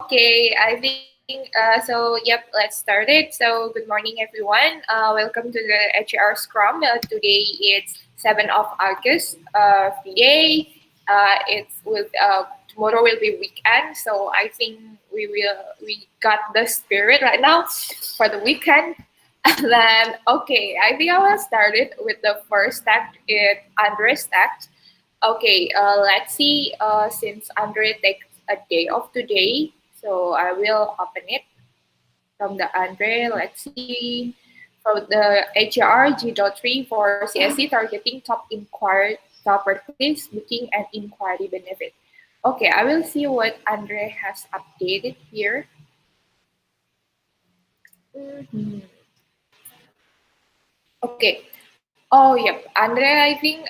Okay, I think Yep, let's start it. So, good morning, everyone. Welcome to the HAR Scrum. Today it's 7th of August. Today, it's with tomorrow will be weekend. So I think we got the spirit right now for the weekend. And then I think I will start it with the first stack. It Andre's stack. Okay, let's see. Since Andre takes a day off today, so I will open it from the Andre. Let's see. For the HR G.3 for CSC targeting top workplace booking and inquiry benefit. Okay, I will see what Andre has updated here. Mhm. Okay. Oh, yep. Andre, I think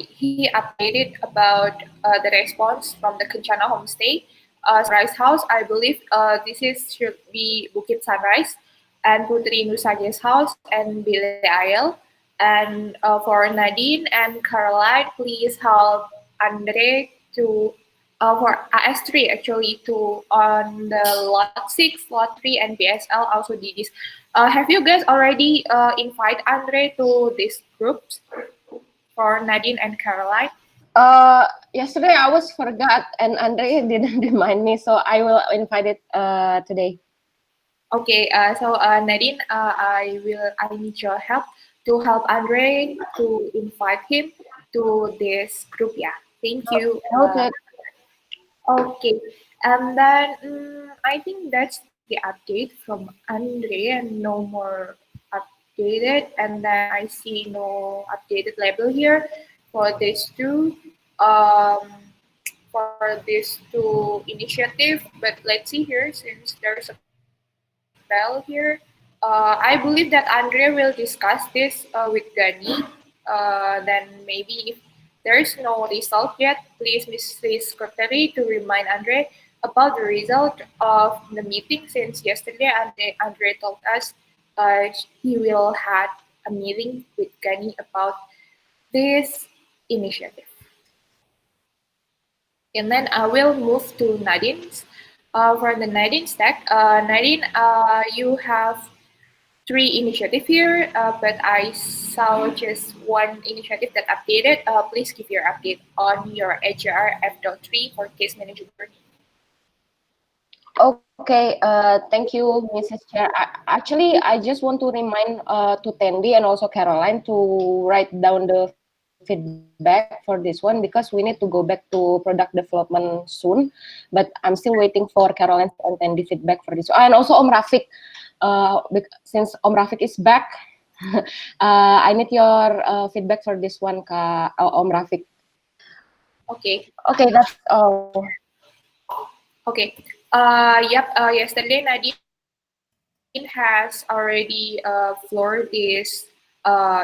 he updated about the response from the Kencana Homestay, Sunrise House. I believe this is should be Bukit Sunrise, and Putri Nusaja's house and Bile Ael. And for Nadine and Caroline, please help Andre to for AS3 actually to on the lot 6, lot 3, and BSL also did this. Have you guys already invite Andre to these groups for Nadine and Caroline? Yesterday I was forgot and Andre didn't remind me, so I will invite it today. Okay, Nadine, I need your help to help Andre to invite him to this group. Yeah, thank you. Noted. Okay, and then I think that's the update from Andre, and no more updated. And then I see no updated label here for these two. Um, for these two initiative, but let's see here since there's a bell here. I believe that Andre will discuss this with Gani. Then maybe if there is no result yet, please Mrs. Secretary to remind Andre about the result of the meeting since yesterday Andre told us he will have a meeting with Gani about this initiative. And then I will move to Nadine's. For the Nadine stack, Nadine, you have three initiative here, but I saw just one initiative that updated. Please give your update on your HR F.3 for case management. Okay, thank you, Mrs. Chair. Actually, I just want to remind to Tandy and also Caroline to write down the feedback for this one because we need to go back to product development soon. But I'm still waiting for Caroline and Tandy feedback for this. And also Om Rafiq, since Om Rafiq is back, I need your feedback for this one, Om Rafiq. Okay. Okay, that's all. Okay. Yesterday Nadine has already floored this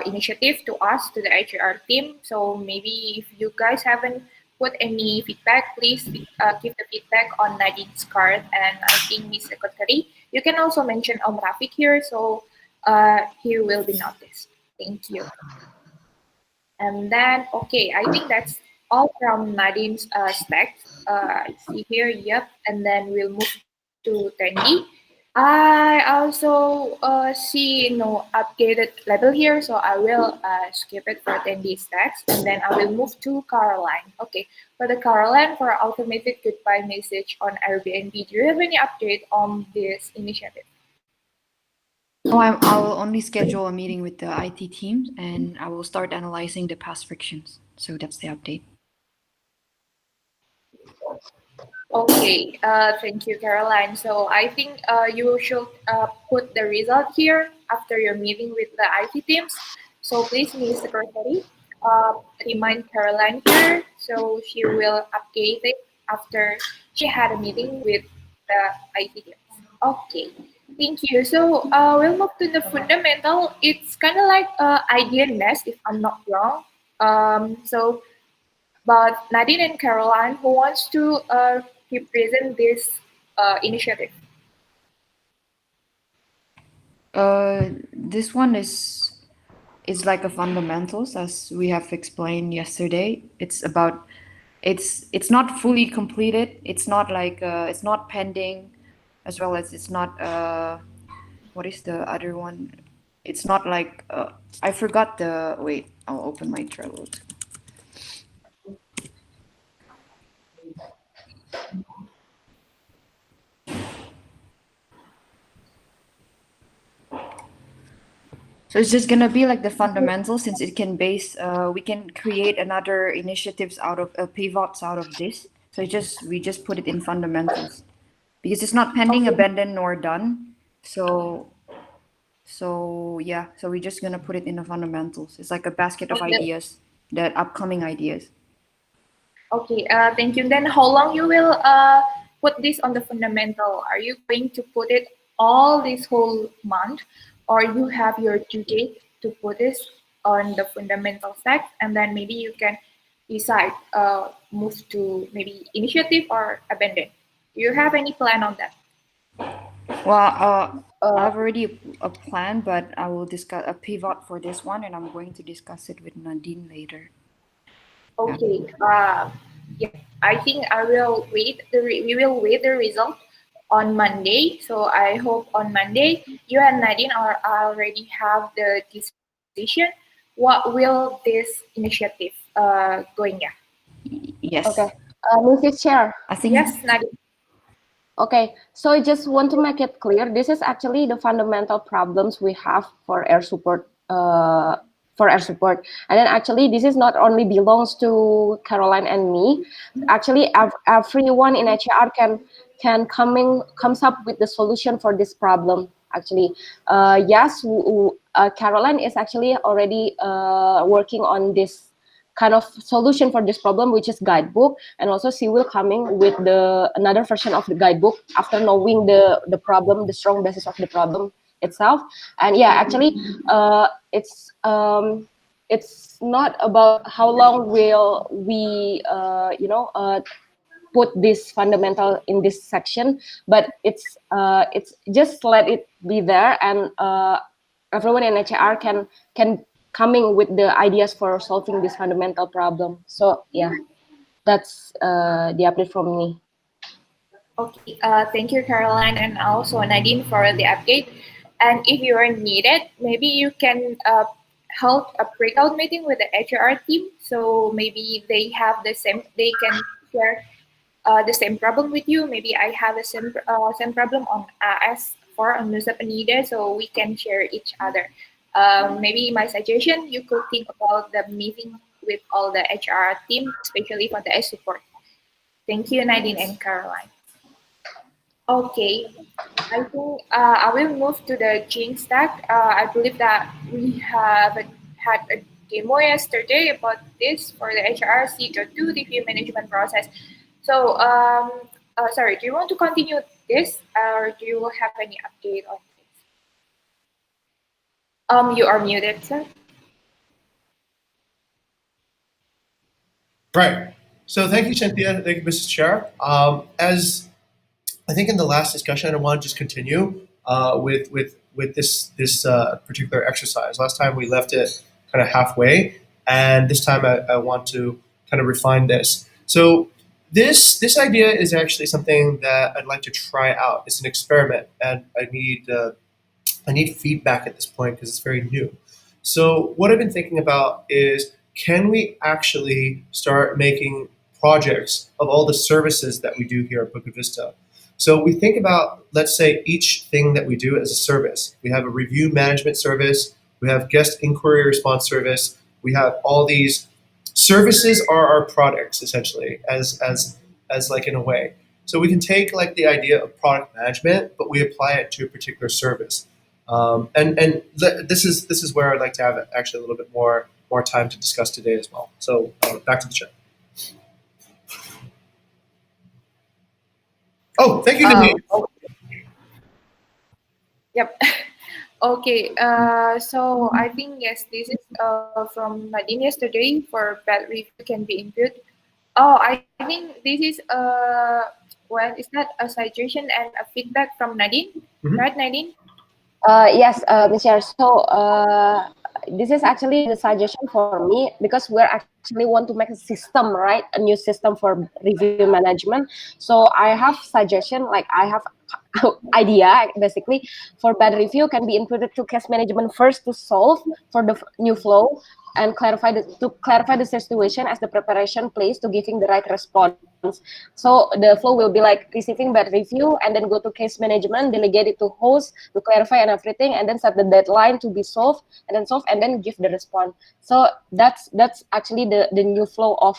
initiative to us, to the HR team. So maybe if you guys haven't put any feedback, please give the feedback on Nadine's card. And I think Miss Secretary, you can also mention Om Rafiq here, so he will be noticed. Thank you. And then, okay, I think that's all from Nadine's specs. I see here, yep. And then we'll move to Tandy. I also see no updated label here, so I will skip it for Tandy's specs. And then I will move to Caroline. Okay, for the Caroline, for automated goodbye message on Airbnb, do you have any update on this initiative? I will only schedule a meeting with the IT team and I will start analyzing the past frictions. So that's the update. Okay, thank you, Caroline. So I think you should put the result here after your meeting with the IT teams. So please, Ms. Secretary, remind Caroline here so she will update it after she had a meeting with the IT teams. Okay, thank you. So we'll move to the fundamental. It's kind of like idea nest, if I'm not wrong. But Nadine and Caroline, who wants to represent this initiative? This one is like a fundamentals as we have explained yesterday. It's about it's not fully completed. It's not like it's not pending, as well as it's not what is the other one? It's not like I forgot the wait. I'll open my Trello. So it's just gonna be like the fundamentals, since it can base. We can create another initiatives out of pivots out of this. So we just put it in fundamentals because it's not pending, Okay. abandoned, nor done. So yeah, so we're just gonna put it in the fundamentals. It's like a basket of Okay. ideas, that upcoming ideas. Okay. Thank you. Then how long you will put this on the fundamental? Are you going to put it all this whole month, or you have your due date to put this on the fundamental text, and then maybe you can decide move to maybe initiative or abandon. Do you have any plan on that? Well, Uh, I've already a plan, but I will discuss a pivot for this one, and I'm going to discuss it with Nadine later. Yeah. Okay. Yeah, I think I will wait. We will wait the result on Monday. So I hope on Monday you and Nadine are already have the decision. What will this initiative going? Yeah. Yes, okay. Mrs. Chair. I think. Yes, Nadine. Okay, so I just want to make it clear. This is actually the fundamental problems we have for air support. And then actually, this is not only belongs to Caroline and me. Actually, everyone in HR can comes up with the solution for this problem. Actually, yes, Caroline is actually already working on this kind of solution for this problem, which is guidebook, and also she will coming with the another version of the guidebook after knowing the problem, the strong basis of the problem itself. And yeah, actually, it's not about how long will we put this fundamental in this section, but it's just let it be there, and everyone in HR can coming with the ideas for solving this fundamental problem. So yeah, that's the update from me. Okay. Thank you, Caroline, and also Nadine for the update. And if you are needed, maybe you can hold a breakout meeting with the HR team. So maybe they have the same. They can share the same problem with you. Maybe I have the same problem on AS4 on Nusa Penida, so we can share each other. Maybe my suggestion, you could think about the meeting with all the HR team, especially for the S support. Thank you, Nadine and Caroline. Okay, I think I will move to the Gene stack. I believe that we have had a demo yesterday about this for the HRC to do the review management process. So, sorry, do you want to continue this or do you have any update on this? You are muted, sir. Right. So thank you, Cynthia. Thank you, Mrs. Chair. As I think in the last discussion, I want to just continue with this particular exercise. Last time we left it kind of halfway, and this time I want to kind of refine this. So this idea is actually something that I'd like to try out. It's an experiment, and I need feedback at this point because it's very new. So what I've been thinking about is, can we actually start making projects of all the services that we do here at Bukit Vista? So we think about, let's say, each thing that we do as a service. We have a review management service. We have guest inquiry response service. We have all these services are our products essentially, as like in a way. So we can take like the idea of product management, but we apply it to a particular service. This is where I'd like to have actually a little bit more time to discuss today as well. So back to the chat. Oh, thank you, Nadine. Yep. Okay. So I think yes, this is from Nadine yesterday for bad review can be input. Oh, I think this is well, is that a suggestion and a feedback from Nadine, Mhm. right, Nadine? Yes, Ms. Chair. So this is actually the suggestion for me, because we're actually want to make a system, right? A new system for review management. So I have suggestion, like I have idea basically, for bad review can be included to case management first to solve for the new flow, and clarify the situation as the preparation place to giving the right response. So the flow will be like receiving bad review and then go to case management, delegate it to host to clarify and everything, and then set the deadline to be solved and then give the response. So that's actually the new flow of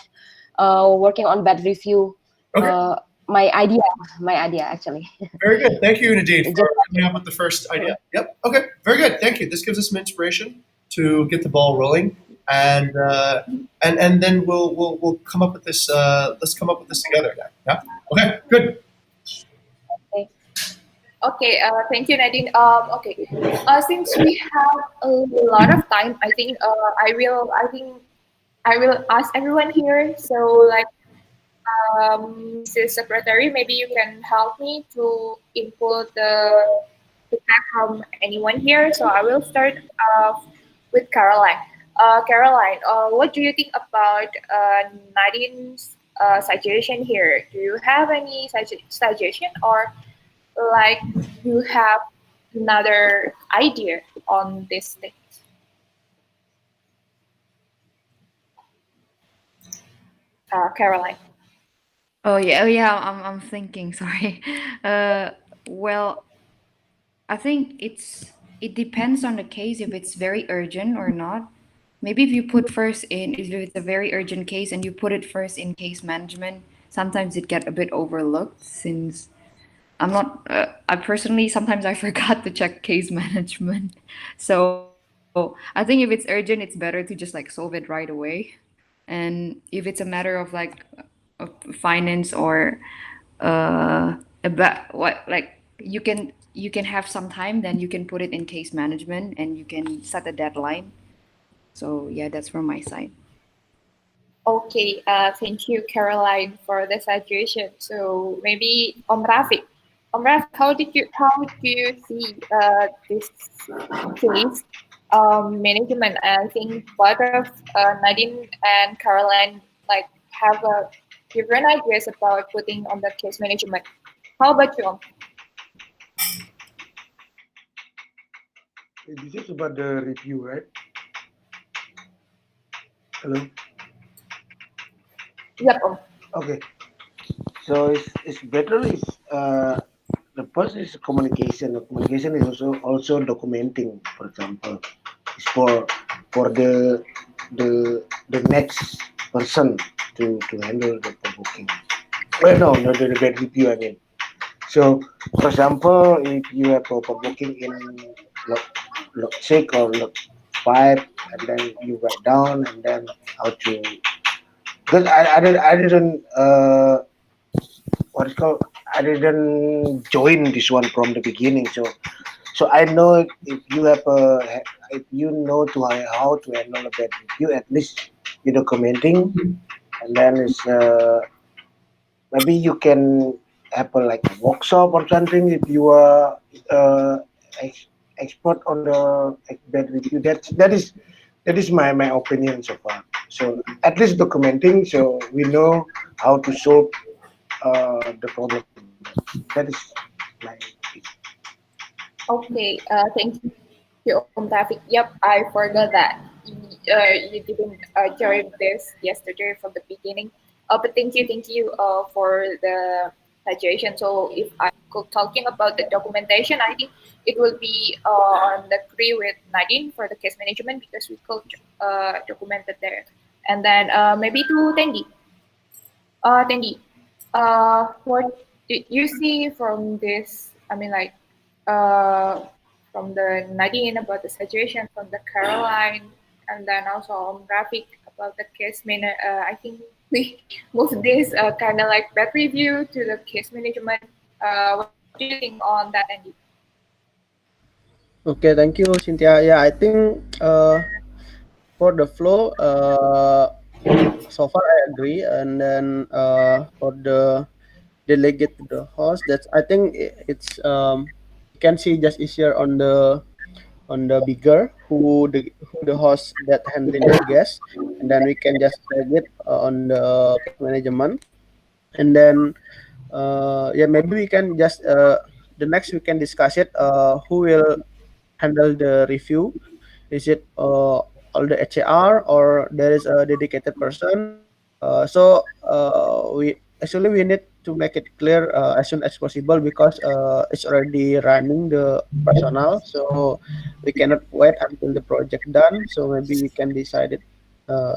working on bad review. Okay. My idea, actually. Very good. Thank you, Nadine, Just for coming up with the first idea. Yep. Okay. Very good. Thank you. This gives us some inspiration to get the ball rolling, and and then we'll come up with this. Let's come up with this together. Yeah. Okay. Good. okay. Okay, thank you, Nadine. Okay, since we have a lot of time, I think I will ask everyone here. So, like, Mrs. Secretary, maybe you can help me to input the feedback from anyone here. So I will start with Caroline. Caroline, what do you think about Nadine's suggestion here? Do you have any suggestion, or like you have another idea on this thing? Caroline. Oh yeah, I'm thinking, sorry. Well, I think it depends on the case if it's very urgent or not. Maybe if you put first in, if it's a very urgent case and you put it first in case management, sometimes it get a bit overlooked since I personally sometimes I forgot to check case management. So I think if it's urgent, it's better to just like solve it right away. And if it's a matter of like finance or about what like you can have some time, then you can put it in case management and you can set a deadline. So yeah, that's from my side. Okay, thank you, Caroline, for the suggestion. So maybe Om Rafiq, how do you see this case management? I think both of Nadine and Caroline like have different ideas about putting on the case management. How about you, Om? This is about the review, right? Hello. Yep, Om. Okay. So it's better is the first is communication. The communication is also documenting. For example, is for the next person to handle the booking. Well, no, no, the bad review. I mean. So, for example, if you have a booking in log, log 6 or log 5, and then you write down and then how to, because I didn't what is called, I didn't join this one from the beginning. So I know if you have if you know how to handle a bad review, at least you documenting, and then it's maybe you can have a like a workshop or something if you are expert on the bad review. That is my opinion so far. So at least documenting, so we know how to solve the problem. That is my Okay, thank you, Om Rafiq. Yep, I forgot that. You didn't join this yesterday from the beginning. But thank you for the suggestion. So if I go talking about the documentation, I think it will be on the agree with Nadine for the case management because we could document it there. And then maybe to Tendi. Tendi, what did you see from this? I mean, like, uh, from the Nadine about the situation, from the Caroline, and then also on graphic about the case I think we moved this kind of like back review to the case management. What do you think on that, Andy? Okay, thank you, Cynthia. Yeah, I think for the flow, so far I agree. And then for the delegate to the host, that's I think it's you can see just easier on the on the bigger who the host that handling that guest, and then we can just flag it on the case management, and then yeah, maybe we can just the next we can discuss it, who will handle the review. Is it all the HAR, or there is a dedicated person? We need to make it clear as soon as possible, because it's already running the operational, so we cannot wait until the project done. So maybe we can decide it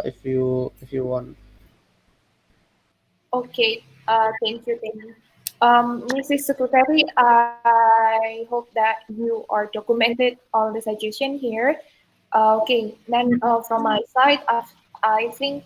if you want. Okay, thank you. Mrs. Secretary, I hope that you are documented all the suggestion here. Okay, then from my side, I think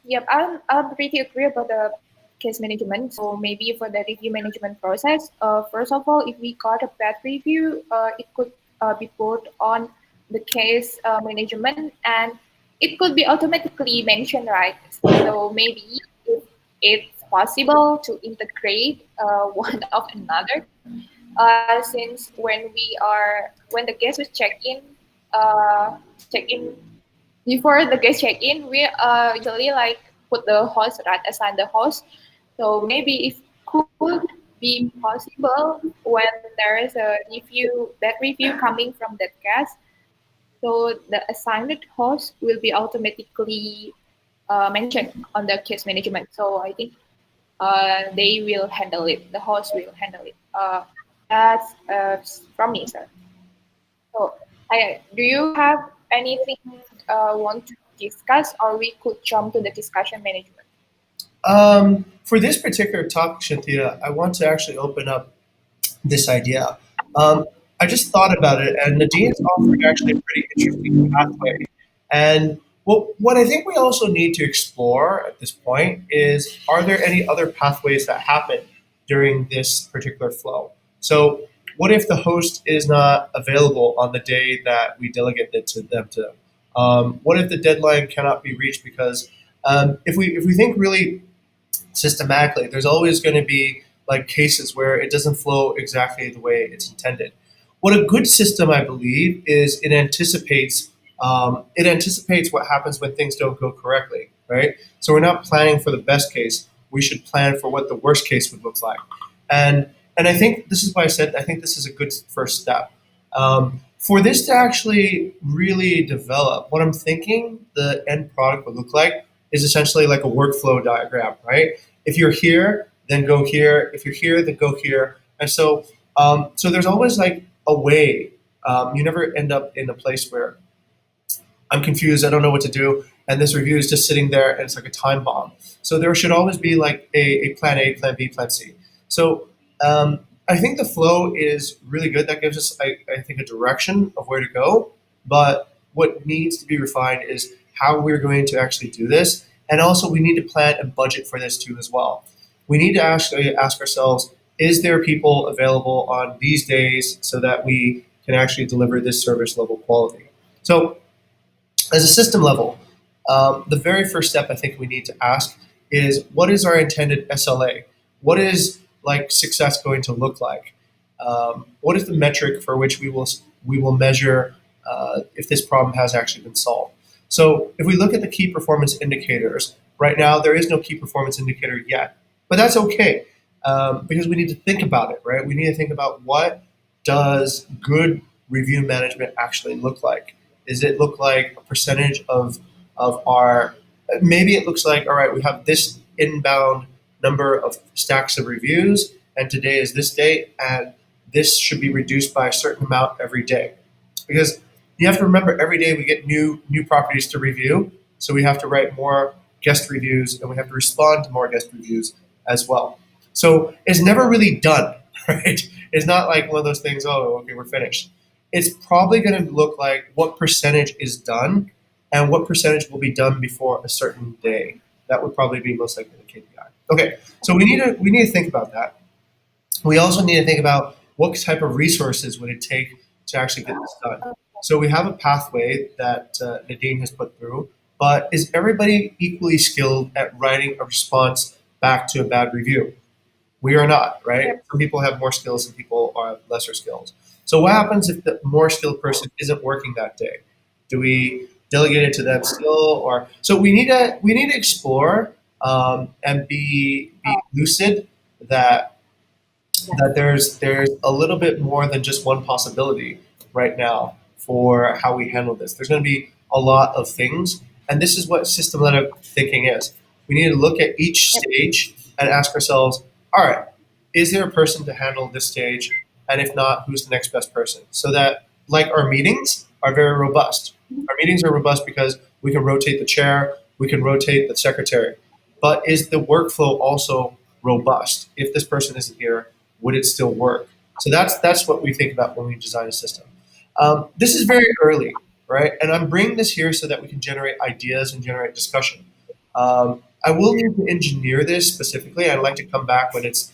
yep, I'm pretty agree about the case management. So maybe for the review management process, first of all, if we got a bad review, it could be put on the case management, and it could be automatically mentioned, right? So maybe if it's possible to integrate one of another, since when the guest was check in before the guest check in, we usually like put the host, right, assign the host. So maybe it could be possible when there is a review, that review coming from that guest. So the assigned host will be automatically mentioned on the case management. So I think they will handle it. The host will handle it. That's from me, sir. So, do you have anything want to discuss, or we could jump to the discussion management? For this particular topic, Shantia, I want to actually open up this idea. Um, I just thought about it, and Nadine's offered actually a pretty interesting pathway. And what I think we also need to explore at this point is, are there any other pathways that happen during this particular flow? So, what if the host is not available on the day that we delegate it to them to? What if the deadline cannot be reached because if we think really systematically, there's always going to be like cases where it doesn't flow exactly the way it's intended. What a good system, I believe, is it anticipates what happens when things don't go correctly, right? So we're not planning for the best case. We should plan for what the worst case would look like. And I think this is why I said I think this is a good first step. For this to actually really develop, what I'm thinking the end product would look like is essentially like a workflow diagram, right? If you're here, then go here. If you're here, then go here. And so there's always like a way. You never end up in a place where I'm confused, I don't know what to do, and this review is just sitting there and it's like a time bomb. So there should always be like a plan A, plan B, plan C. So I think the flow is really good. That gives us, I think, a direction of where to go. But what needs to be refined is how we're going to actually do this. And also, we need to plan and budget for this too as well. We need to actually ask ourselves, is there people available on these days so that we can actually deliver this service level quality? So as a system level, the very first step I think we need to ask is, what is our intended SLA? What is like success going to look like? What is the metric for which we will measure if this problem has actually been solved? So if we look at the key performance indicators, right now there is no key performance indicator yet, but that's okay, because we need to think about it, right? We need to think about, what does good review management actually look like? Does it look like a percentage of our, maybe it looks like, all right, we have this inbound number of stacks of reviews, and today is this date, and this should be reduced by a certain amount every day. Because you have to remember, every day we get new properties to review, so we have to write more guest reviews, and we have to respond to more guest reviews as well. So it's never really done, right? It's not like one of those things, oh, okay, we're finished. It's probably going to look like what percentage is done and what percentage will be done before a certain day. That would probably be most likely the KPI. Okay, so we need to think about that. We also need to think about, what type of resources would it take to actually get this done. So we have a pathway that Nadine has put through, but is everybody equally skilled at writing a response back to a bad review? We are not, right? Yep. Some people have more skills, some people are lesser skills. So what happens if the more skilled person isn't working that day? Do we delegate it to them still, or so we need to explore and be lucid that there's a little bit more than just one possibility right now for how we handle this. There's going to be a lot of things, and this is what systematic thinking is. We need to look at each stage and ask ourselves, all right, is there a person to handle this stage? And if not, who's the next best person? So that, like our meetings are very robust. Our meetings are robust because we can rotate the chair, we can rotate the secretary. But is the workflow also robust? If this person isn't here, would it still work? So that's what we think about when we design a system. This is very early, right? And I'm bringing this here so that we can generate ideas and generate discussion. I will need to engineer this specifically. I'd like to come back when it's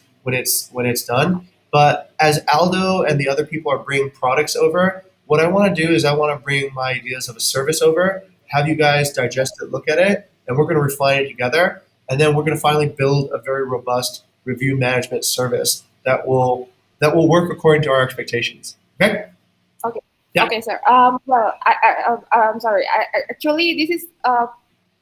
done. But as Aldo and the other people are bringing products over, what I want to do is I want to bring my ideas of a service over, have you guys digest it, look at it, and we're going to refine it together. And then we're going to finally build a very robust review management service that will work according to our expectations. Okay? Okay. Yeah. Okay, sir. Well, I'm sorry. Actually, this is a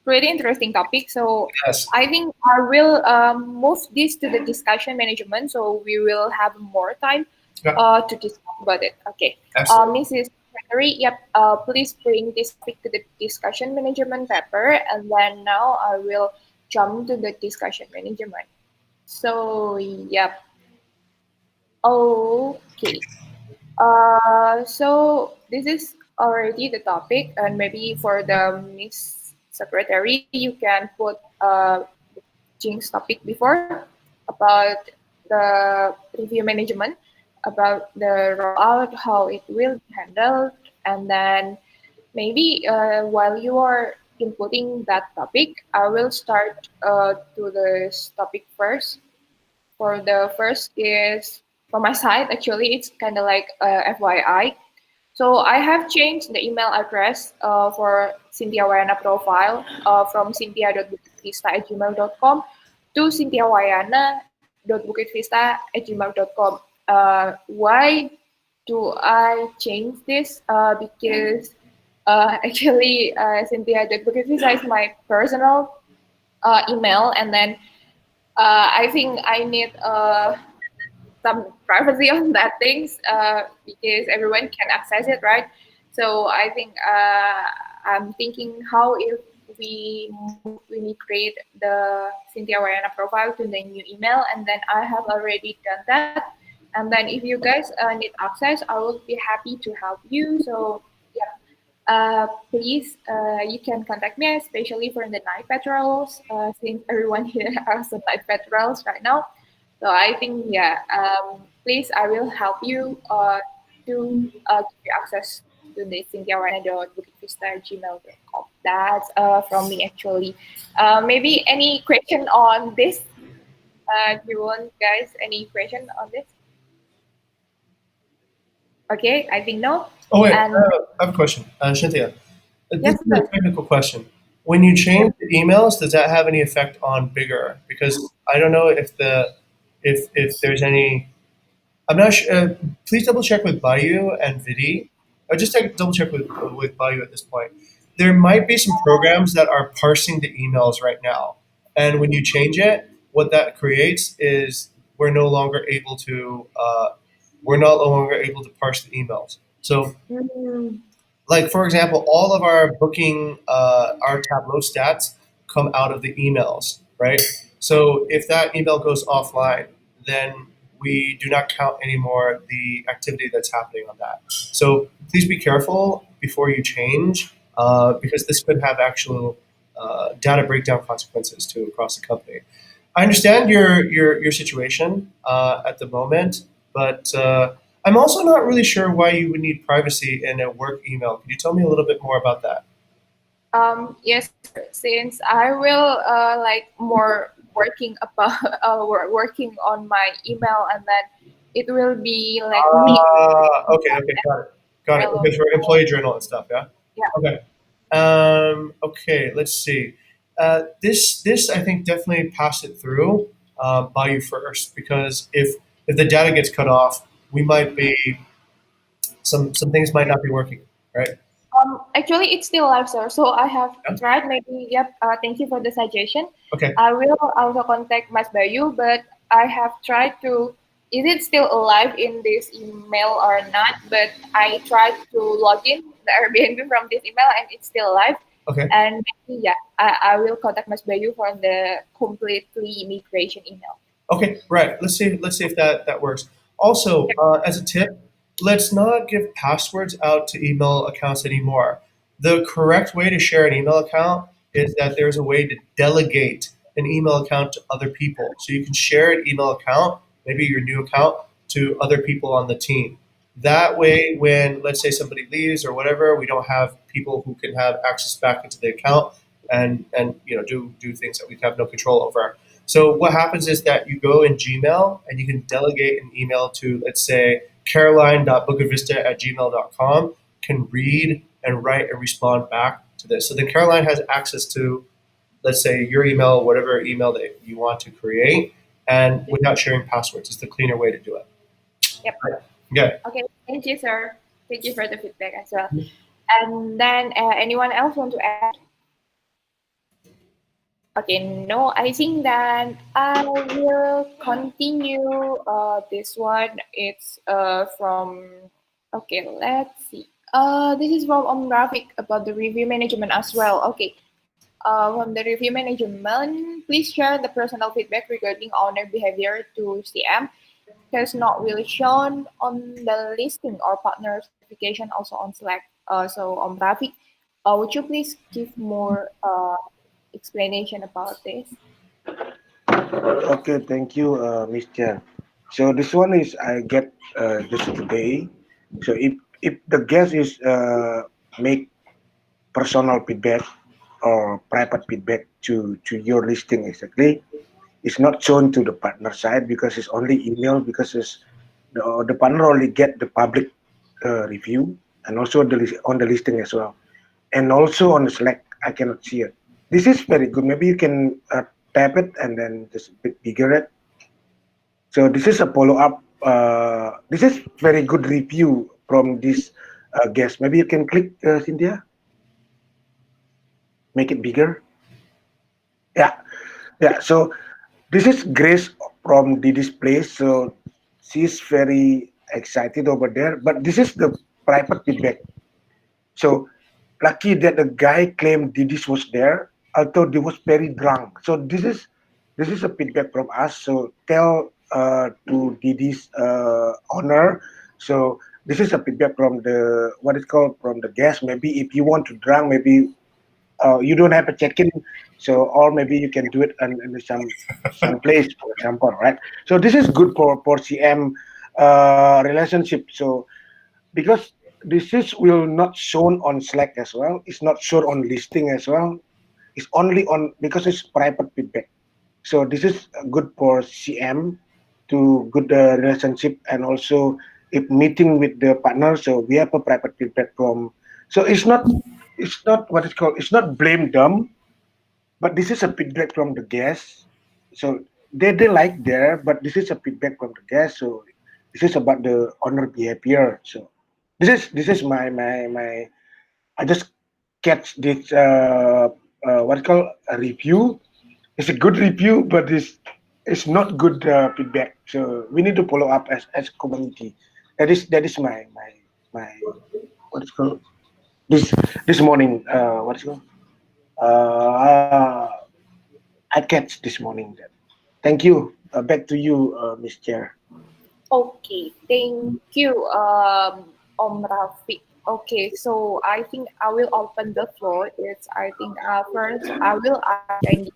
pretty interesting topic. So Yes. I think I will move this to the discussion management. So we will have more time Yeah. to discuss about it. Okay. Absolutely. Mrs. Secretary, yep. Please bring this topic to the discussion management paper, and then now I will jump to the discussion management. So yep. Okay. So this is already the topic, and maybe for the Miss Secretary, you can put Jing's topic before about the review management, about the rollout, how it will be handled, and then maybe while you are inputting that topic, I will start to this topic first. For the first is from my side, actually, it's kind of like FYI. So I have changed the email address for Cynthia Wayana profile from cynthia.bukitvista@gmail.com to cynthiawayana.bukitvista@gmail.com. Why do I change this? Because actually, Cynthia.bukitvista is my personal email, and then I think I need some privacy on that things because everyone can access it, right? So I think I'm thinking how if we need create the Cynthia Wayana profile to the new email, and then I have already done that. And then if you guys need access, I will be happy to help you. So yeah, please, you can contact me, especially for the night patrols, since everyone here has the night patrols right now. So I think, yeah, please, I will help you to give you access to the cynthiawarna.bukitvista@gmail.com. That's from me, actually. Maybe any question on this? Do you want, guys, any question on this? Okay, I think no. Oh wait, And I have a question, Cynthia. This yes, is a sir. technical question. When you change the emails, does that have any effect on Bigger? Because I don't know if there's any. I'm not sure. Please double check with Bayou and Vidi. Or just double check with Bayou at this point. There might be some programs that are parsing the emails right now, and when you change it, what that creates is we're no longer able to parse the emails. So Mm, like for example, all of our booking, our Tableau stats come out of the emails, right? So if that email goes offline, then we do not count anymore the activity that's happening on that. So please be careful before you change, because this could have actual data breakdown consequences to across the company. I understand your situation at the moment, but I'm also not really sure why you would need privacy in a work email. Could you tell me a little bit more about that? yes, since I will like more working about working on my email, and then it will be like me Okay, okay, got it. alone. Okay, for employee journal and stuff, yeah. Yeah. Okay. Okay, let's see. This I think definitely pass it through by you first because if the data gets cut off, we might be some things might not be working, right? Actually, it's still live, sir. So I have Yeah? tried. Maybe, yep. Thank you for the suggestion. Okay. I will also contact Mas Bayu, but I have tried to. Is it still alive in this email or not? But I tried to log in the Airbnb from this email, and it's still alive. Okay. And maybe, yeah, I will contact Mas Bayu for the completely migration email. Okay, right. Let's see if that works. Also, as a tip, let's not give passwords out to email accounts anymore. The correct way to share an email account is that there's a way to delegate an email account to other people. So you can share an email account, maybe your new account, to other people on the team. That way, when let's say somebody leaves or whatever, we don't have people who can have access back into the account and do things that we have no control over. So what happens is that you go in Gmail and you can delegate an email to, let's say, caroline.bukivista@gmail.com can read and write and respond back to this. So then Caroline has access to, let's say, your email, whatever email that you want to create, and without sharing passwords. It's the cleaner way to do it. Yep. Okay. Okay. Thank you, sir. Thank you for the feedback as well. And then, anyone else want to add? Okay, no, I think that I will continue this one. It's from, okay, let's see. This is from Om Rafiq about the review management as well. Okay, from the review management, please share the personal feedback regarding owner behavior to CM. Has not really shown on the listing or partner certification also on Slack. So Om Rafiq, would you please give more explanation about this? Okay, thank you, Miss Chair. So this one is I get just today. So if the guest is make personal feedback or private feedback to your listing exactly, it's not shown to the partner side because it's only email because it's the partner only get the public review and also on the listing as well, and also on the Slack I cannot see it. This is very good. Maybe you can tap it and then just a bit bigger it. So this is a follow up. This is very good review from this guest. Maybe you can click Cynthia, make it bigger. Yeah, yeah. So this is Grace from the display. So she's very excited over there. But this is the private feedback. So lucky that the guy claimed Didis was there, although he was very drunk. So this is a feedback from us. So tell to Didis owner. So this is a feedback from the what is called from the guest. Maybe if you want to drunk, maybe you don't have a check-in, so or maybe you can do it in some place, for example, right? So this is good for CM relationship. So because this is will not shown on Slack as well, it's not shown on listing as well. It's only on because it's private feedback. So this is good for CM to good relationship and also if meeting with the partner. So we have a private feedback from. So it's not what it's called. It's not blame them, but this is a feedback from the guests. So they like there, but this is a feedback from the guests. So this is about the owner behavior. So this is my I just catch this what it's called a review. It's a good review, but it's not good feedback. So we need to follow up as a community. That is my what is called this morning. What is called? Uh, I catch this morning. Then. Thank you. Back to you, Miss Chair. Okay, thank you, Om Rafiq. Okay, so I think I will open the floor. It's I think first I will ask Tandy.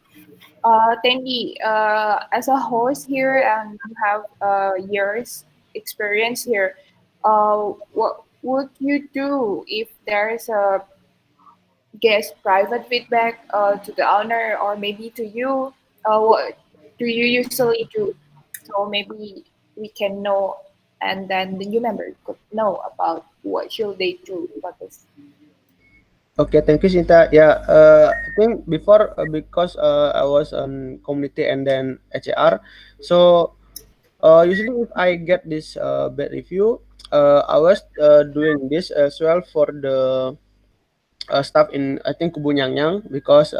Tandy, as a host here and you have years experience here, what would you do if there is a guest private feedback to the owner or maybe to you? What do you usually do? So maybe we can know, and then the new member could know about what should they do for this. Okay, thank you, Sinta. Yeah, I think before because I was on community and then HAR, so usually if I get this bad review, I was doing this as well for the staff in I think Kubu Nyang because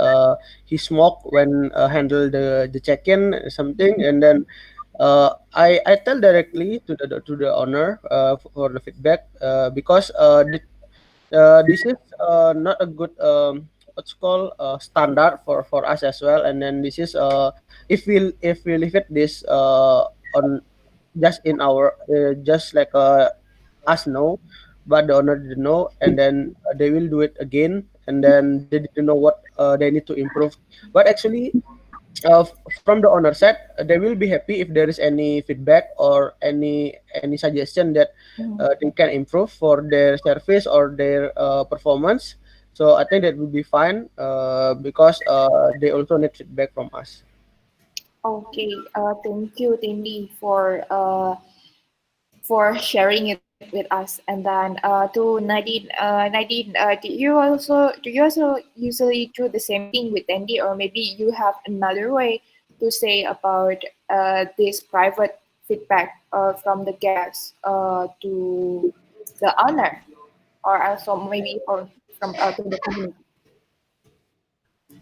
he smoked when handle the check-in or something, and then I tell directly to the owner for the feedback because this is not a good what's called standard for us as well, and then this is if we leave it this on just in our just like us know, but the owner didn't know, and then they will do it again, and then they didn't know what they need to improve. But actually, from the owner side, they will be happy if there is any feedback or any suggestion that they can improve for their service or their performance. So I think that will be fine because they also need feedback from us. Okay, thank you, Cindy, for sharing it with us. And then to Nadine, Nadine, do you also usually do the same thing with Andy, or maybe you have another way to say about this private feedback from the guests to the owner, or also maybe from to the community?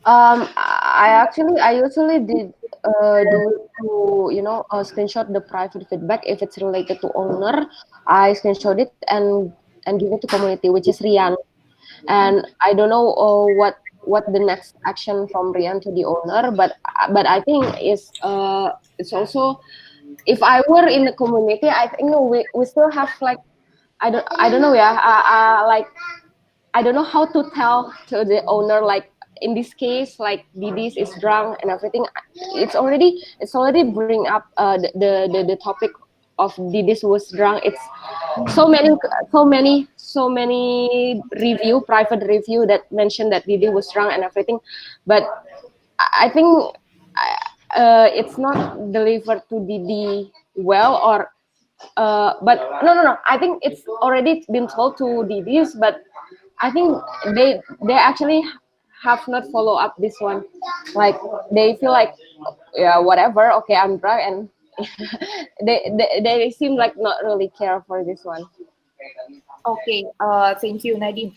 I usually did do it to screenshot the private feedback if it's related to owner. I screenshot it and give it to community, which is Rian. And I don't know what the next action from Rian to the owner, but I think it's also, if I were in the community, I think we still have like, I don't know, yeah, like, I don't know how to tell to the owner, like, in this case, like, Didis is drunk and everything. It's already bring up the topic of Didis was drunk. It's so many, so many private review that mentioned that Didi was drunk and everything. But I think it's not delivered to Didi well, or but no, I think it's already been told to Didis, but I think they actually have not follow up this one. Like, they feel like, yeah, whatever, okay, I'm drunk, and they seem like not really care for this one. Okay, thank you, Nadine.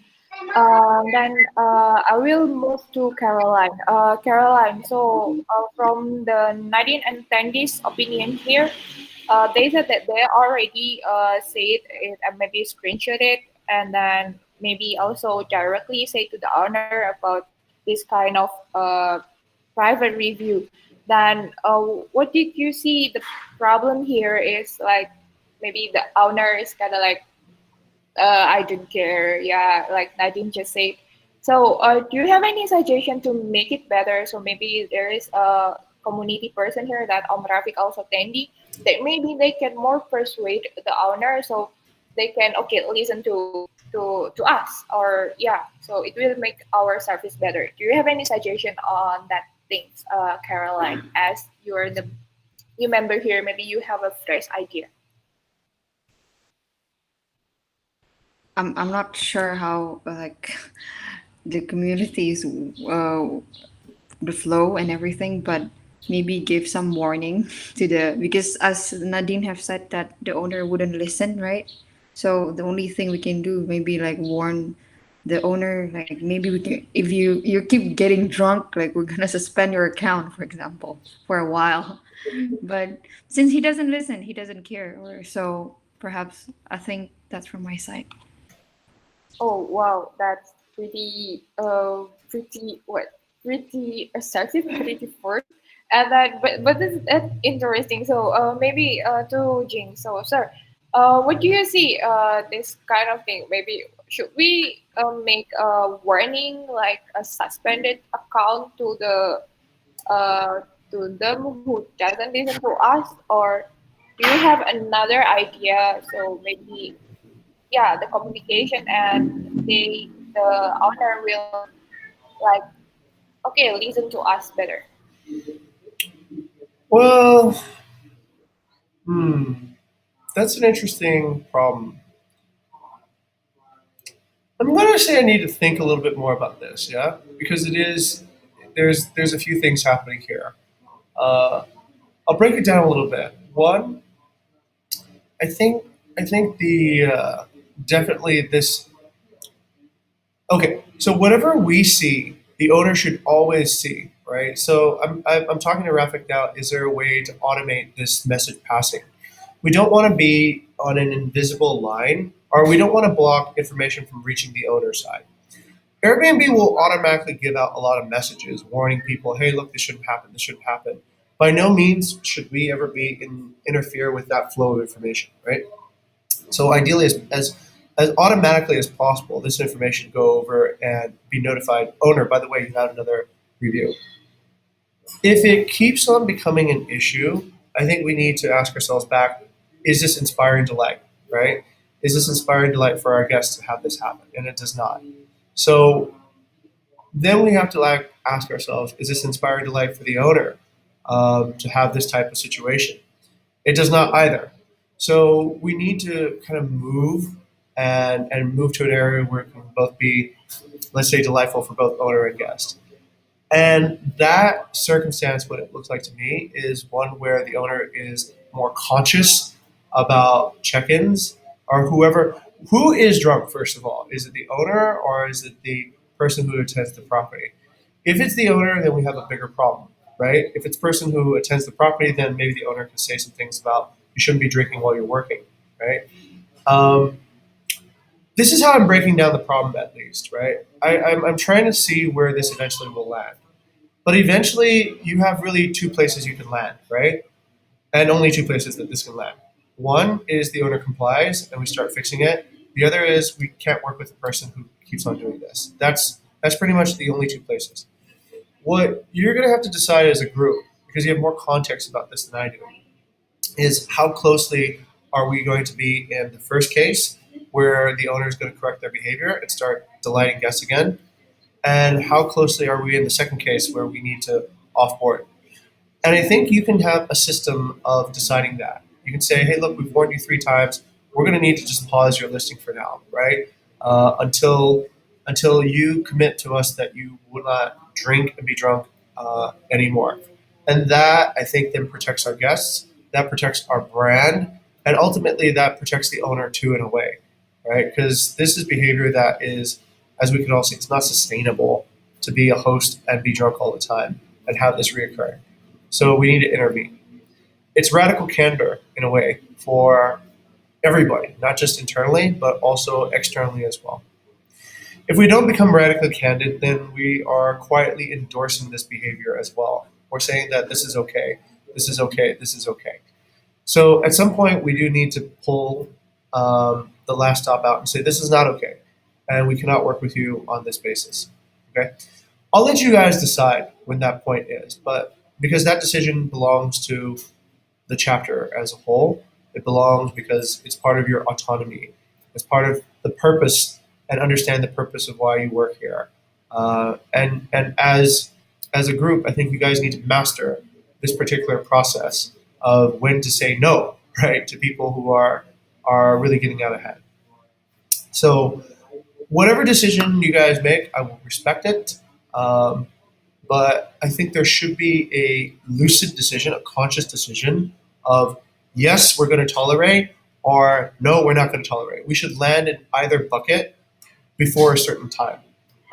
Then I will move to Caroline. Caroline, so from the Nadine and Tandy's opinion here, they said that they already said it and maybe screenshot it, and then maybe also directly say to the owner about this kind of private review. Then what did you see the problem here is like maybe the owner is kind of like I don't care. Yeah, like Nadine just said. So, do you have any suggestion to make it better? So maybe there is a community person here that Om Rafiq also attending, that maybe they can more persuade the owner, so they can okay listen to us, or yeah, so it will make our service better. Do you have any suggestion on that things, Caroline? As you're the new member here, maybe you have a fresh idea. I'm not sure how like the communities the flow and everything, but maybe give some warning to the, because as Nadine have said that the owner wouldn't listen, right? So the only thing we can do maybe like warn the owner, like maybe we can, if you keep getting drunk, like we're gonna suspend your account, for example, for a while. But since he doesn't listen, he doesn't care, or so perhaps I think that's from my side. Oh wow, that's pretty what pretty assertive, pretty first. And then but that's interesting. So maybe to Jing. So sir, what do you see this kind of thing? Maybe should we make a warning like a suspended account uh to them who doesn't listen to us, or do you have another idea? So maybe yeah, the communication and the owner will like okay listen to us better. Well, hmm, that's an interesting problem. I'm going to say I need to think a little bit more about this, yeah, because it is there's a few things happening here. Uh, I'll break it down a little bit. One, I think I think the definitely this. Okay, so whatever we see, the owner should always see, right? So I'm talking to Rafik now. Is there a way to automate this message passing? We don't want to be on an invisible line, or we don't want to block information from reaching the owner side. Airbnb will automatically give out a lot of messages warning people, hey, look, this shouldn't happen, this shouldn't happen. By no means should we ever interfere with that flow of information, right? So ideally, as automatically as possible, this information go over and be notified. Owner, by the way, you had another review. If it keeps on becoming an issue, I think we need to ask ourselves back: is this inspiring delight? Right? Is this inspiring delight for our guests to have this happen? And it does not. So then we have to like ask ourselves: is this inspiring delight for the owner to have this type of situation? It does not either. So we need to kind of move and move to an area where it can both be, let's say, delightful for both owner and guest. And that circumstance, what it looks like to me, is one where the owner is more conscious about check-ins or whoever who is drunk. First of all, is it the owner or is it the person who attends the property? If it's the owner, then we have a bigger problem, right? If it's the person who attends the property, then maybe the owner can say some things about you shouldn't be drinking while you're working, right? Um, this is how I'm breaking down the problem, at least, right? I'm trying to see where this eventually will land. But eventually, you have really two places you can land, right? And only two places that this can land. One is the owner complies and we start fixing it. The other is we can't work with the person who keeps on doing this. That's pretty much the only two places. What you're going to have to decide as a group, because you have more context about this than I do, is how closely are we going to be in the first case where the owner is going to correct their behavior and start delighting guests again, and how closely are we in the second case where we need to offboard. And I think you can have a system of deciding that. You can say, hey, look, we've warned you 3 times. We're going to need to just pause your listing for now, right? Until you commit to us that you will not drink and be drunk anymore. And that, I think, then protects our guests. That protects our brand. And ultimately, that protects the owner too, in a way, right? Because this is behavior that is, as we can all see, it's not sustainable to be a host and be drunk all the time and have this reoccur. So we need to intervene. It's radical candor in a way for everybody, not just internally, but also externally as well. If we don't become radically candid, then we are quietly endorsing this behavior as well. We're saying that this is okay, this is okay, this is okay. So at some point, we do need to pull the last stop out and say, this is not okay. And we cannot work with you on this basis. Okay? I'll let you guys decide when that point is, but because that decision belongs to the chapter as a whole, it belongs because it's part of your autonomy. It's part of the purpose and understand the purpose of why you work here. And as a group, I think you guys need to master this particular process of when to say no, right, to people who are really getting out ahead. So whatever decision you guys make, I will respect it. But I think there should be a lucid decision, a conscious decision of yes, we're going to tolerate, or no, we're not going to tolerate. We should land in either bucket before a certain time.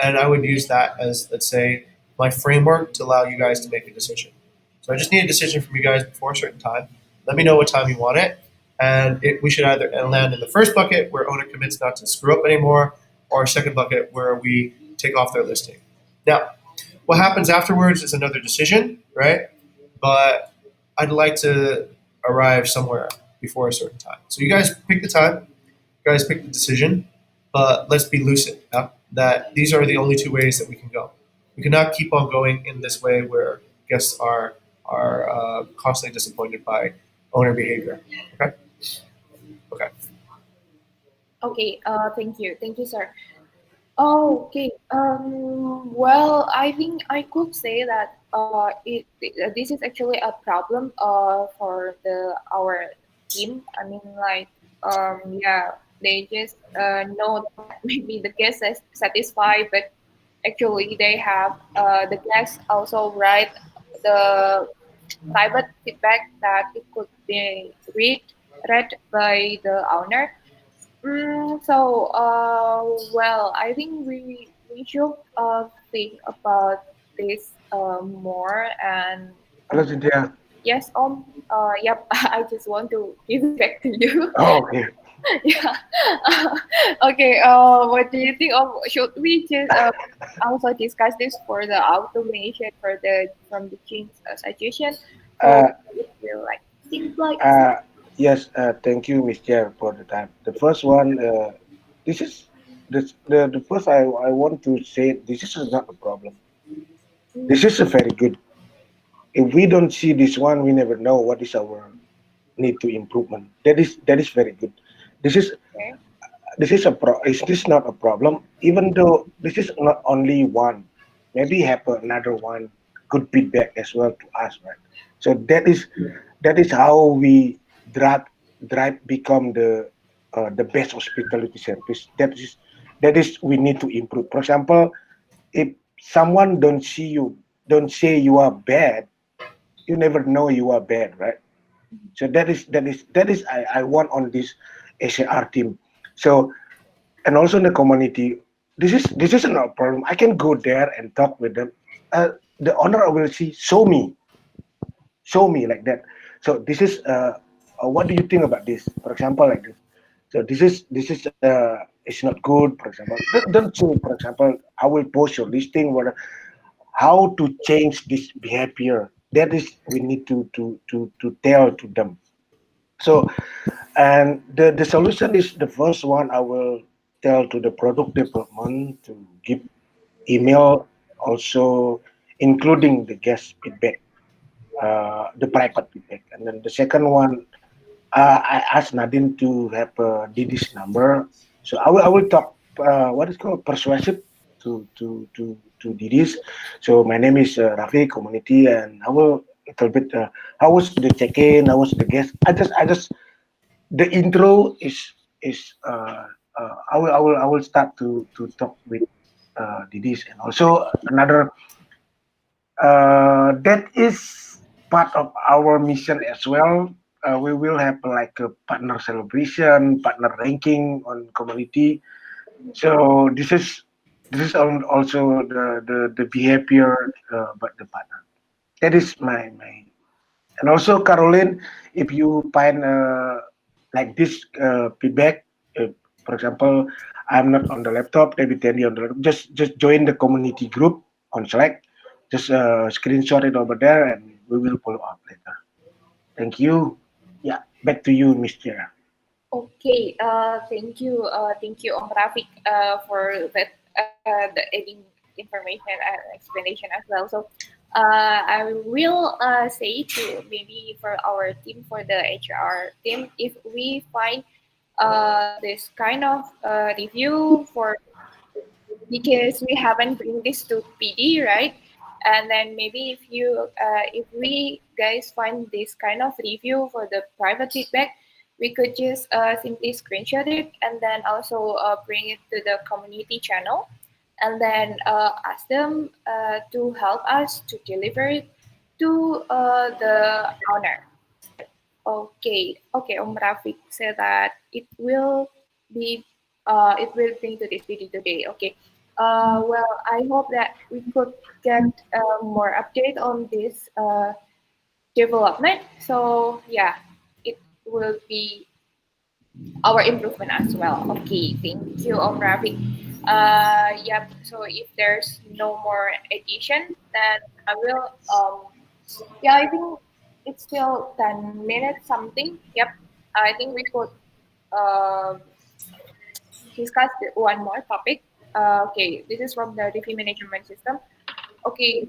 And I would use that as, let's say, my framework to allow you guys to make a decision. So I just need a decision from you guys before a certain time. Let me know what time you want it. And we should either land in the first bucket where owner commits not to screw up anymore, or a second bucket where we take off their listing. Now, what happens afterwards is another decision, right? But I'd like to arrive somewhere before a certain time. So you guys pick the time, you guys pick the decision, but let's be lucid, yeah? That these are the only two ways that we can go. We cannot keep on going in this way where guests are constantly disappointed by owner behavior. Okay. Okay. Okay. Thank you, sir. Oh, okay. Well, I think I could say that this is actually a problem for our team. I mean, like, yeah, they just know that maybe the guest is satisfied, but actually they have the guests also write the private feedback that it could be read. read by the owner. Well, I think we should think about this more and Hello, Cynthia. yes, yep. I just want to give it back to you. Oh, okay. Yeah. Okay. What do you think of? Should we just also discuss this for the automation for the from the Chin's suggestion? So Uh, it will like seems like uh, yes, thank you, Miss Chair, for the time. The first one, this is the first I want to say this is not a problem. This is a very good. If we don't see this one, we never know what is our need to improvement. That is very good. This is okay. is this not a problem? Even though this is not only one, maybe have another one good feedback as well to us, right? So that is how we drive become the best hospitality service. That is we need to improve. For example, if someone don't say you are bad, you never know you are bad, right? So that is I want on this HAR team. So and also in the community, this is not a problem. I can go there and talk with them. The owner will see, show me like that. So this is what do you think about this? For example, like this. So this is it's not good. For example, don't say for example, I will post your listing. What how to change this behavior? That is we need to tell to them. So and the solution is the first one I will tell to the product development to give email also including the guest feedback, the private feedback. And then the second one, I asked Nadine to have Didi's number. So I will talk what is called persuasive to Didi's. So my name is Rafi Community, and I will a little bit how was the check-in, how was the guest. I just the intro is I will start to talk with Didis, and also another that is part of our mission as well. We will have like a partner celebration, partner ranking on community. So this is also the behavior but the partner. That is my and also, Caroline, if you find like this feedback, for example, I'm not on the laptop, maybe Tandy on the laptop, just join the community group on Slack. Just screenshot it over there, and we will follow up later. Thank you. Yeah, back to you, Miss Chair. Okay, thank you, Om Rafiq, for that the adding information and explanation as well. So, I will say to maybe for our team, for the HR team, if we find this kind of review for because we haven't bring this to PD, right? And then maybe if we guys find this kind of review for the private feedback, we could just simply screenshot it and then also bring it to the community channel, and then ask them to help us to deliver it to the owner. Okay, okay. Rafiq said that be it will bring to this video today. Okay. Well, I hope that we could get more update on this development. So yeah, it will be our improvement as well. Okay, thank you, Rafiq. Yep. So if there's no more addition, then I will yeah, I think it's still 10 minutes something. Yep. I think we could uh, discuss one more topic. Okay, this is from the review management system. Okay,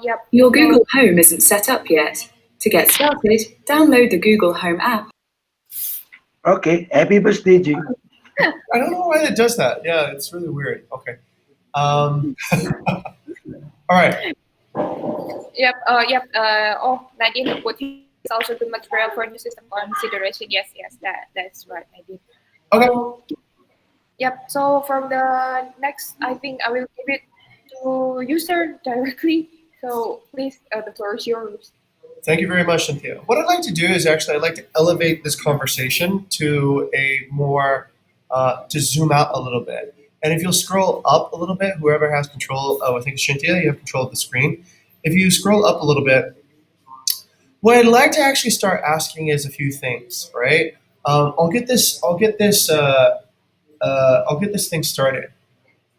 yep. Your Google Home isn't set up yet. To get started, download the Google Home app. Okay, happy birthday, Jing. I don't know why it does that. Yeah, it's really weird. Okay. All right. Nadine put is also the material for new system consideration. Yes, yes, that's right, Nadine. Okay. Yep. So from the next, I think I will give it to user directly. So please, the floor is yours. Thank you very much, Cynthia. What I'd like to do is actually I'd like to elevate this conversation to a more to zoom out a little bit. And if you'll scroll up a little bit, whoever has control, oh, I think it's Cynthia, you have control of the screen. If you scroll up a little bit, what I'd like to actually start asking is a few things, right? I'll get this thing started.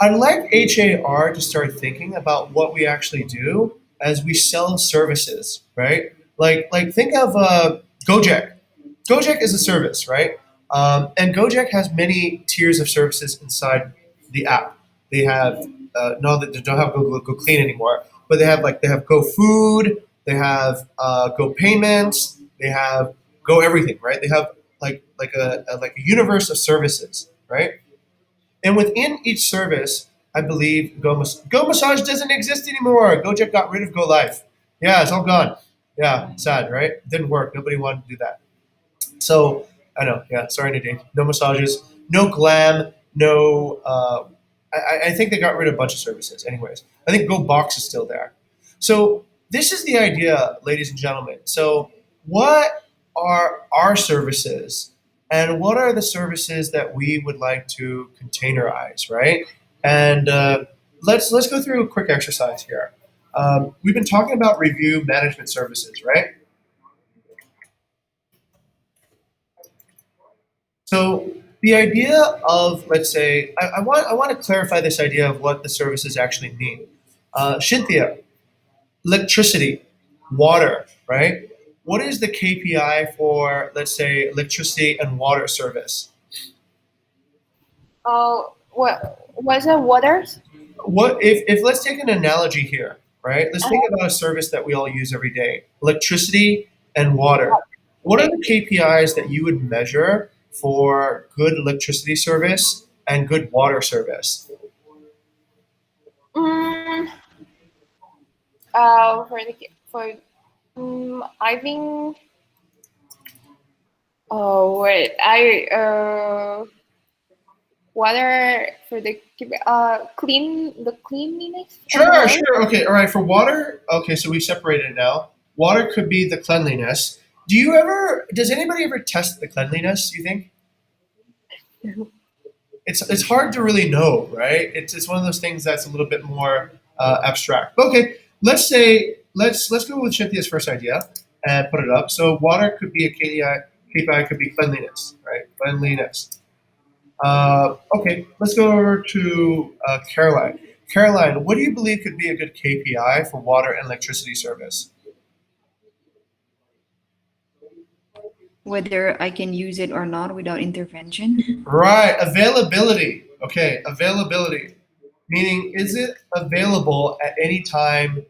I'd like HAR to start thinking about what we actually do as we sell services, right? Like think of Gojek. Gojek is a service, right? And Gojek has many tiers of services inside the app. They have no, they don't have Go Clean anymore, but they have Go Food, they have Go Payments, they have Go Everything, right? They have like a universe of services, right? And within each service, I believe Go Massage doesn't exist anymore. Gojek got rid of Go Life. Yeah, it's all gone. Yeah, sad, right? It didn't work. Nobody wanted to do that. So I know. Yeah, sorry, Nadine. No massages, no glam, no. I think they got rid of a bunch of services. Anyways, I think Go Box is still there. So this is the idea, ladies and gentlemen. So what are our services, and what are the services that we would like to containerize, right? And let's go through a quick exercise here. We've been talking about review management services, right? So the idea of, let's say, I want to clarify this idea of what the services actually mean. Cynthia, electricity, water, right? What is the KPI for, let's say, electricity and water service? What was it? Waters? What if let's take an analogy here, right? Let's think about a service that we all use every day: electricity and water. What are the KPIs that you would measure for good electricity service and good water service? Mm, for I think. Oh wait, I water for the cleanliness of the Sure, water. sure. Okay, all right. For water, okay, so we separated it now. Water could be the cleanliness. Does anybody ever test the cleanliness, you think? It's hard to really know, right? It's one of those things that's a little bit more abstract. But okay, let's go with Cynthia's first idea and put it up. So water could be a KPI could be cleanliness, right? Cleanliness. Okay, let's go over to Caroline. Caroline, what do you believe could be a good KPI for water and electricity service? Whether I can use it or not without intervention. Right, availability. Okay, availability. Meaning, is it available at any time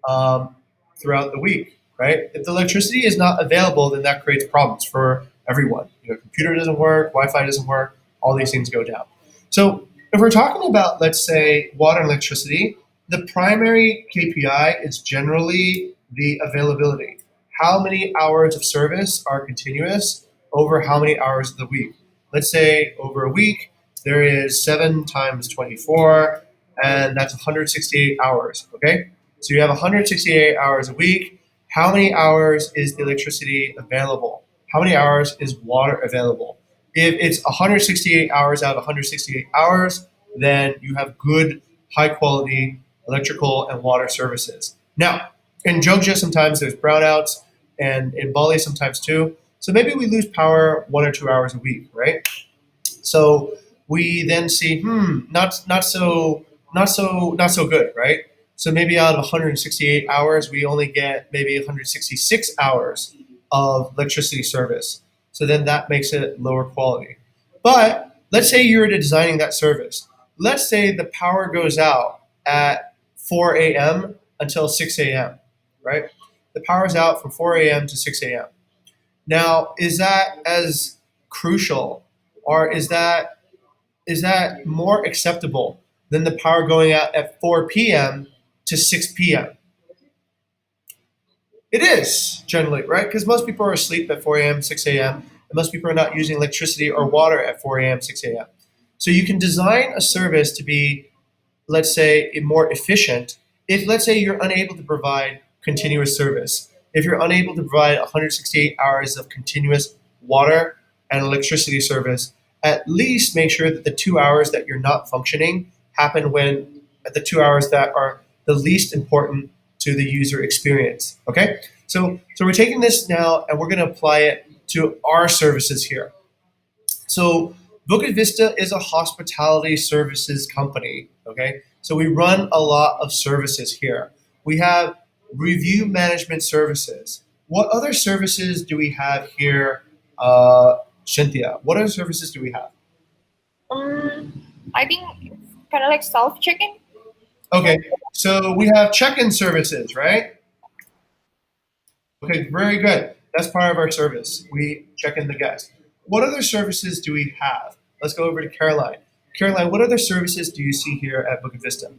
um, throughout the week, right? If the electricity is not available, then that creates problems for everyone. Computer doesn't work, Wi-Fi doesn't work, all these things go down. So if we're talking about, let's say, water and electricity, the primary KPI is generally the availability. How many hours of service are continuous over how many hours of the week? Let's say over a week, there is 7 times 24, and that's 168 hours, okay? So you have 168 hours a week. How many hours is the electricity available? How many hours is water available? If it's 168 hours out of 168 hours, then you have good, high quality electrical and water services. Now, in Jogja, sometimes there's brownouts, and in Bali, sometimes too. So maybe we lose power 1 or 2 hours a week, right? So we then see, not so good, right? So maybe out of 168 hours, we only get maybe 166 hours of electricity service. So then that makes it lower quality. But let's say you're designing that service. Let's say the power goes out at 4 a.m. until 6 a.m., right? The power's out from 4 a.m. to 6 a.m. Now, is that as crucial, or is that more acceptable than the power going out at 4 p.m. to 6 p.m.? It is generally, right? Because most people are asleep at 4 a.m., 6 a.m., and most people are not using electricity or water at 4 a.m., 6 a.m. So you can design a service to be, let's say, more efficient if, let's say, you're unable to provide continuous service. if you're unable to provide 168 hours of continuous water and electricity service, at least make sure that the 2 hours that you're not functioning happen when at the 2 hours that are the least important to the user experience. Okay, so we're taking this now and we're going to apply it to our services here. So Bukit Vista is a hospitality services company. Okay, so we run a lot of services here. We have review management services. What other services do we have here, Cynthia? What other services do we have? I think kind of like self checking. Okay, so we have check-in services, right? Okay, very good. That's part of our service. We check in the guest. What other services do we have? Let's go over to Caroline. Caroline, what other services do you see here at Bukit Vista?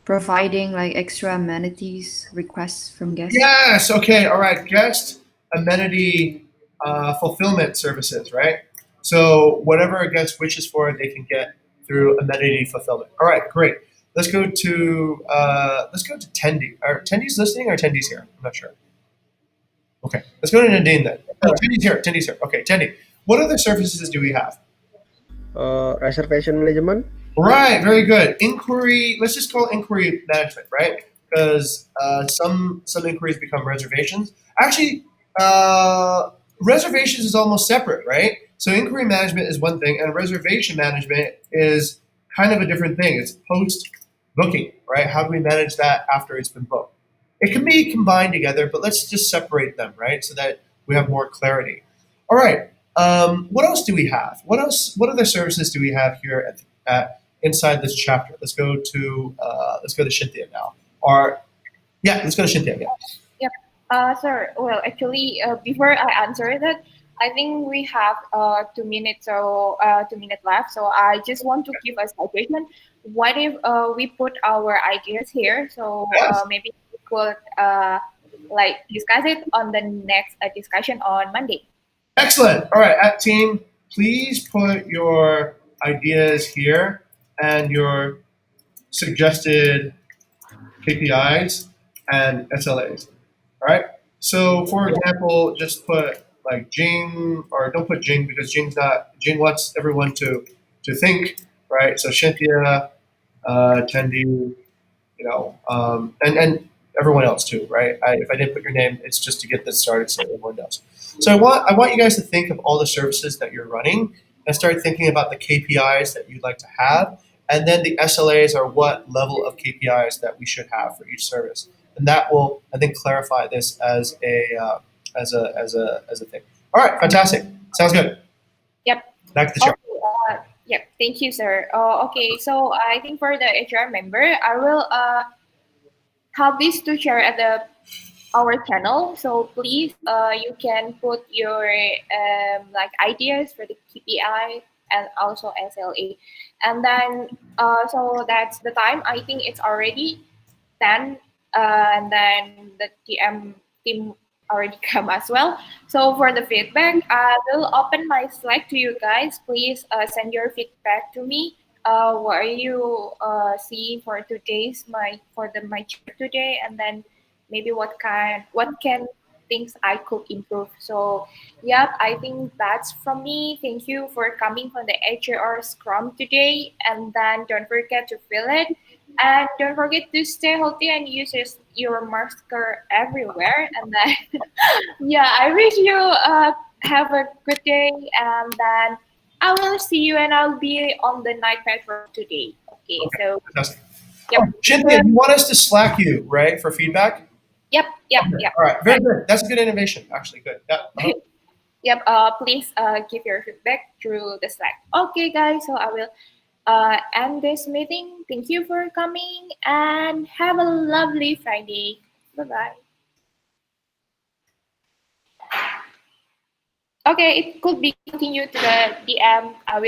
Providing like extra amenities requests from guests. Yes. Okay. All right. Guest amenity fulfillment services, right? So whatever a guest wishes for, they can get through amenity fulfillment. All right. Great. Let's go to Tendi. Are Tendi's listening or Tendi's here? I'm not sure. Okay. Let's go to Nadine then. Oh, Tendi's here. Tendi's here. Okay. Tendi. What other services do we have? Reservation management. Right, very good. Inquiry. Let's just call it inquiry management, right? Because some inquiries become reservations. Actually, reservations is almost separate, right? So inquiry management is one thing, and reservation management is kind of a different thing. It's post booking, right? How do we manage that after it's been booked? It can be combined together, but let's just separate them, right? So that we have more clarity. All right. What else do we have? What else? What other services do we have here at inside this chapter? Let's go to Cynthia now. Or yeah, let's go to Cynthia. Yeah. Yep. Sir, well, actually, before I answer that, I think we have 2 minutes, so 2 minutes left. So I just want to give a suggestion. What if we put our ideas here? So Yes. maybe we could like discuss it on the next discussion on Monday. Excellent. All right, at team, please put your ideas here and your suggested KPIs and SLAs. All right. So, for example, just put like Jing, or don't put Jing because Jing wants everyone to think, right? So Cynthia, Tendi, and everyone else too, right? If I didn't put your name, it's just to get this started so everyone knows. So I want you guys to think of all the services that you're running and start thinking about the KPIs that you'd like to have, and then the SLAs are what level of KPIs that we should have for each service, and that will, I think, clarify this as a thing. All right, fantastic. Sounds good. Yep. Back to the chart. Okay, yep. Thank you, sir. Okay, so I think for the HR member, I will have this to share at our channel. So please, you can put your like ideas for the KPI and also SLA, and then so that's the time. I think it's already 10, and then the TM team already come as well. So for the feedback, I will open my Slack to you guys. Please send your feedback to me. What are you seeing for today's my chat today, and then maybe what can things I could improve. So yep, I think that's from me. Thank you for coming from the HAR Scrum today, and then don't forget to fill it. And don't forget to stay healthy and use your masker everywhere. And then, yeah, I wish you have a good day. And then I will see you, and I'll be on the night patrol today. Okay, so Fantastic. yep, Oh, Cynthia, you want us to Slack you, right, for feedback? yep. All right, very good. That's a good innovation, actually. Good. Yeah. Uh-huh. Yep. Please give your feedback through the Slack. Okay, guys. So I will end this meeting. Thank you for coming, and have a lovely Friday. Bye bye. Okay, it could be continued to the DM. I will